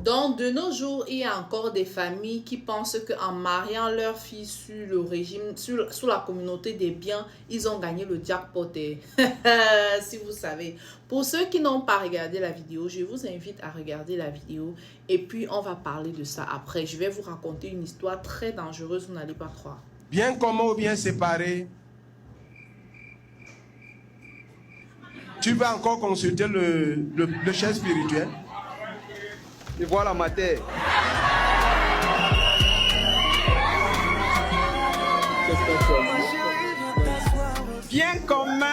Donc, de nos jours, il y a encore des familles qui pensent qu'en mariant leur fille sur le régime, sur la communauté des biens, ils ont gagné le jackpot. Si vous savez. Pour ceux qui n'ont pas regardé la vidéo, je vous invite à regarder la vidéo et puis on va parler de ça après. Je vais vous raconter une histoire très dangereuse, vous n'allez pas croire. Bien commun ou bien séparé, tu vas encore consulter le chef spirituel. Et voilà ma terre. Bien commun.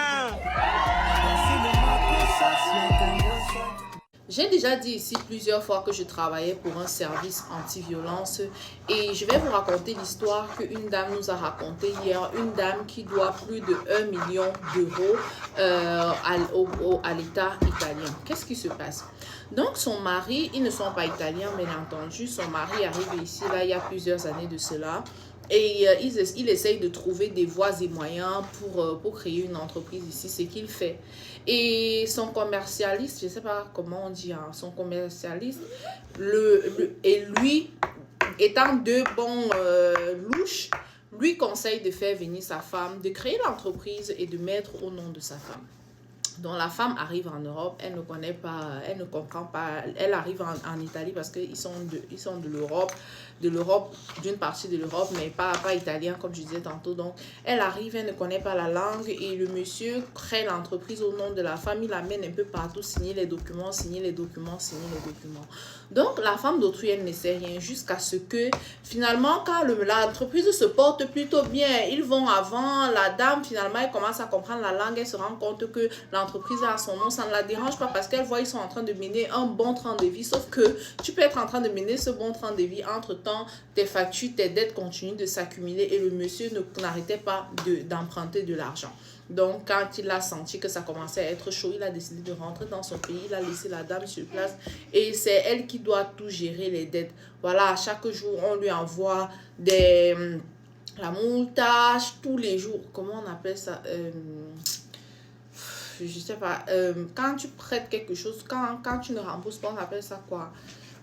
J'ai déjà dit ici plusieurs fois que je travaillais pour un service anti-violence et je vais vous raconter l'histoire qu'une dame nous a racontée hier. Une dame qui doit plus de 1 million d'euros à l'État italien. Qu'est-ce qui se passe? Donc son mari, ils ne sont pas italiens bien entendu, son mari arrive ici là il y a plusieurs années de cela. Et il essaye de trouver des voies et moyens pour créer une entreprise ici, ce qu'il fait. Et son commercialiste, je ne sais pas comment on dit, hein, son commercialiste, et lui, étant deux bons louches, lui conseille de faire venir sa femme, de créer l'entreprise et de mettre au nom de sa femme. Donc la femme arrive en Europe, elle ne connaît pas, elle ne comprend pas, elle arrive en Italie parce qu'ils sont de l'Europe, d'une partie de l'Europe, mais pas italien comme je disais tantôt. Donc elle arrive, elle ne connaît pas la langue et le monsieur crée l'entreprise au nom de la femme, il l'amène un peu partout, signer les documents, signer les documents, signer les documents. Donc la femme d'autrui, elle ne sait rien jusqu'à ce que finalement quand l'entreprise se porte plutôt bien, ils vont avant, la dame finalement elle commence à comprendre la langue, elle se rend compte que l'entreprise a son nom, ça ne la dérange pas parce qu'elle voit ils sont en train de mener un bon train de vie, sauf que tu peux être en train de mener ce bon train de vie, entre-temps, tes factures, tes dettes continuent de s'accumuler et le monsieur n'arrêtait pas d'emprunter de l'argent. Donc, quand il a senti que ça commençait à être chaud, il a décidé de rentrer dans son pays, il a laissé la dame sur place et c'est elle qui doit tout gérer les dettes. Voilà, chaque jour, on lui envoie la montage, tous les jours, comment on appelle ça je sais pas, quand tu prêtes quelque chose, quand tu ne rembourses pas, on appelle ça quoi?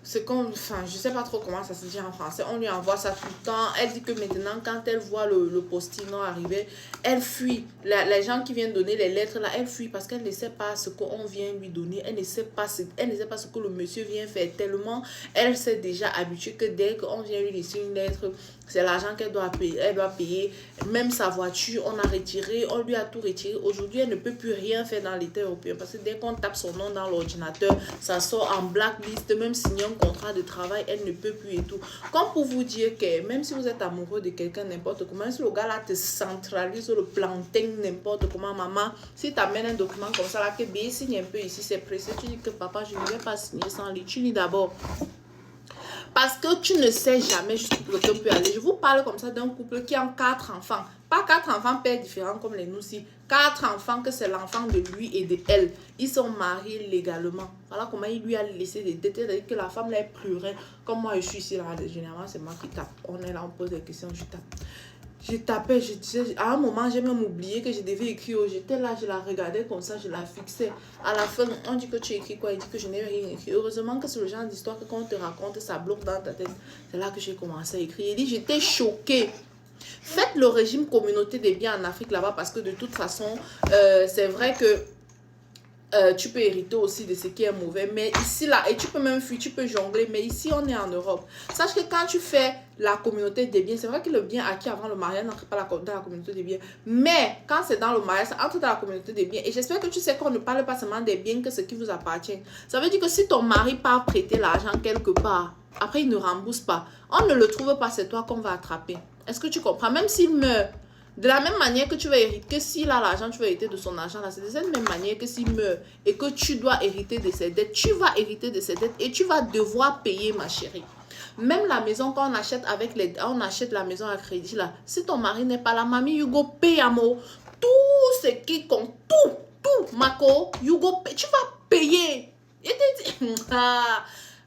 C'est comme, enfin, je sais pas trop comment ça se dit en français, on lui envoie ça tout le temps. Elle dit que maintenant, quand elle voit le postillon arriver, elle fuit. Les gens qui viennent donner les lettres là, elle fuit parce qu'elle ne sait pas ce qu'on vient lui donner. Elle ne sait pas ce que le monsieur vient faire. Tellement, elle s'est déjà habituée que dès qu'on vient lui laisser une lettre, c'est l'argent qu'elle doit payer. Elle doit payer. Même sa voiture, on a retiré, on lui a tout retiré. Aujourd'hui, elle ne peut plus rien faire dans l'État européen parce que dès qu'on tape son nom dans l'ordinateur, ça sort en blacklist, même signer un contrat de travail, elle ne peut plus et tout. Comme pour vous dire que même si vous êtes amoureux de quelqu'un, n'importe comment, si le gars là te centralise le plantain, n'importe comment, maman, si tu amènes un document comme ça là, que bien signe un peu ici, c'est pressé, tu dis que papa, je ne vais pas signer sans lui, tu lis d'abord. Parce que tu ne sais jamais jusqu'où quelqu'un peut aller. Je vous parle comme ça d'un couple qui a 4 enfants. Pas 4 enfants pères différents comme les nous-ci. 4 enfants que c'est l'enfant de lui et de elle. Ils sont mariés légalement. Voilà comment il lui a laissé des dettes. C'est-à-dire que la femme là pleurait. Comme moi je suis ici là, généralement c'est moi qui tape. On est là, on pose des questions, je tape. Je tapais, je disais, à un moment, j'ai même oublié que je devais écrire. J'étais là, je la regardais comme ça, je la fixais. À la fin, on dit que tu écris quoi? Il dit que je n'ai rien écrit. Heureusement que c'est le genre d'histoire que quand on te raconte, ça bloque dans ta tête. C'est là que j'ai commencé à écrire. Il dit, j'étais choquée. Faites le régime communauté des biens en Afrique là-bas parce que de toute façon, c'est vrai que tu peux hériter aussi de ce qui est mauvais, mais ici là, et tu peux même fuir, tu peux jongler, mais ici on est en Europe. Sache que quand tu fais la communauté des biens, c'est vrai que le bien acquis avant le mariage n'entre pas dans la communauté des biens, mais quand c'est dans le mariage, ça entre dans la communauté des biens. Et j'espère que tu sais qu'on ne parle pas seulement des biens que ce qui vous appartient. Ça veut dire que si ton mari part prêter l'argent quelque part, après il ne rembourse pas, on ne le trouve pas, c'est toi qu'on va attraper. Est-ce que tu comprends? Même s'il meurt, de la même manière que tu vas hériter, que s'il a l'argent, tu vas hériter de son argent là. C'est de cette même manière que s'il meurt et que tu dois hériter de ses dettes, tu vas hériter de ses dettes et tu vas devoir payer, ma chérie. Même la maison, quand on achète on achète la maison à crédit là, si ton mari n'est pas là, mamie, you go pay, amour. Tout ce qui compte, tout, Mako, you go pay. Tu vas payer.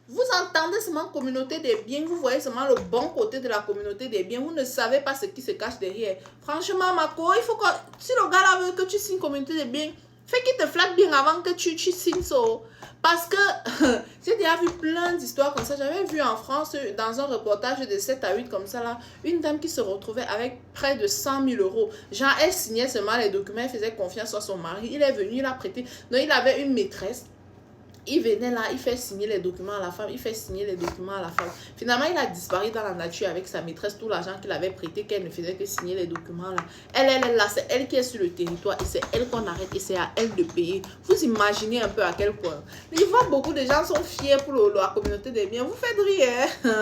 Vous entendez seulement communauté des biens, vous voyez seulement le bon côté de la communauté des biens, vous ne savez pas ce qui se cache derrière. Franchement, Mako, il faut que, si le gars là veut que tu signes communauté des biens, Fais qu'il te flatte bien avant que tu signes ça. Parce que j'ai déjà vu plein d'histoires comme ça. J'avais vu en France, dans un reportage de 7 à 8 comme ça, là, une dame qui se retrouvait avec près de 100 000 euros. Genre, elle signait seulement les documents, elle faisait confiance à son mari. Il est venu, il a prêté. Donc, il avait une maîtresse. Il venait là, il fait signer les documents à la femme, il fait signer les documents à la femme. Finalement, il a disparu dans la nature avec sa maîtresse, tout l'argent qu'il avait prêté, qu'elle ne faisait que signer les documents là. Elle est là, c'est elle qui est sur le territoire et c'est elle qu'on arrête et c'est à elle de payer. Vous imaginez un peu à quel point. Il voit beaucoup de gens sont fiers pour la communauté des biens. Vous faites rire.